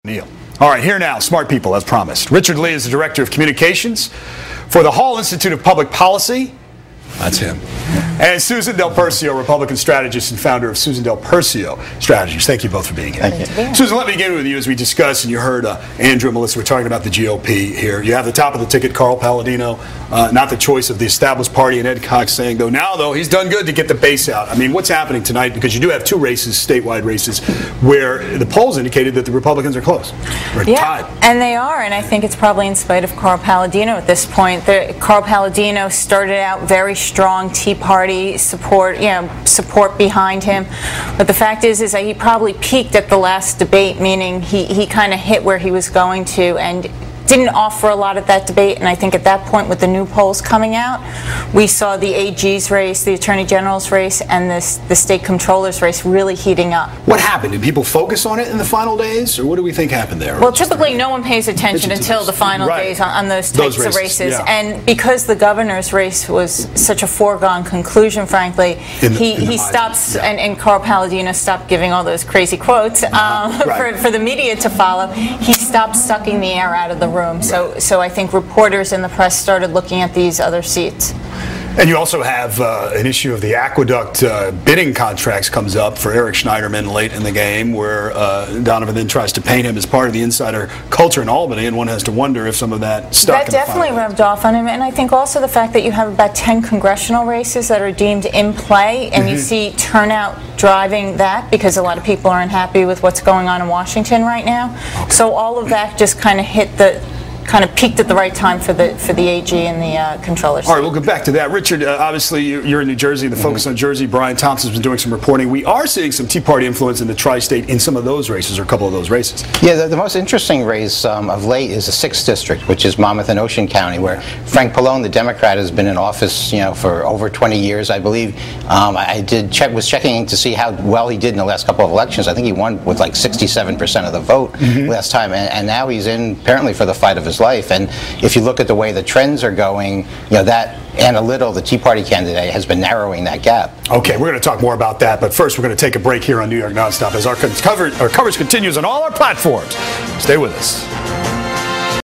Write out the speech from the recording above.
Neil. All right, here now, smart people, as promised. Richard Lee is the Director of Communications for the Hall Institute of Public Policy. That's him. And Susan Del Percio, Republican strategist and founder of Susan Del Percio Strategies. Thank you both for being here. Thank you. Susan, let me begin with you as we discuss, and you heard Andrew and Melissa were talking about the GOP here. You have the top of the ticket, Carl Palladino, not the choice of the established party, and Ed Cox saying, though, he's done good to get the base out. I mean, what's happening tonight? Because you do have two races, statewide races, where the polls indicated that the Republicans are close. Or tied. And they are, and I think it's probably in spite of Carl Palladino at this point. Carl Palladino started out very strong Tea Party support behind him, but the fact is that he probably peaked at the last debate, meaning he kind of hit where he was going to and didn't offer a lot at that debate. And I think at that point, with the new polls coming out, we saw the AG's race, the Attorney General's race, and the State Comptroller's race really heating up. What happened? Did people focus on it in the final days, or what do we think happened there? Well, typically no one pays attention until the final days on those types of races. Yeah. And because the governor's race was such a foregone conclusion, frankly, he stops, and Carl Palladino stopped giving all those crazy quotes for the media to follow. He stopped sucking the air out of the room. So I think reporters and the press started looking at these other seats. And you also have an issue of the aqueduct bidding contracts comes up for Eric Schneiderman late in the game, where Donovan then tries to paint him as part of the insider culture in Albany, and one has to wonder if some of that stuck. That definitely rubbed off on him, and I think also the fact that you have about 10 congressional races that are deemed in play, and you see turnout driving that because a lot of people are unhappy with what's going on in Washington right now. Okay. So all of that just kind of peaked at the right time for the AG and the controllers. All right, we'll get back to that. Richard, obviously you're in New Jersey, the focus on Jersey. Brian Thompson's been doing some reporting. We are seeing some Tea Party influence in the tri-state in some of those races, or a couple of those races. Yeah, the most interesting race of late is the 6th district, which is Monmouth and Ocean County, where Frank Pallone, the Democrat, has been in office for over 20 years, I believe. Was checking to see how well he did in the last couple of elections. I think he won with like 67% of the vote last time, and now he's in apparently for the fight of his life. And if you look at the way the trends are going, that Anna Little, the Tea Party candidate, has been narrowing that gap. Okay, we're going to talk more about that, but first we're going to take a break here on New York Nonstop as our coverage continues on all our platforms. Stay with us.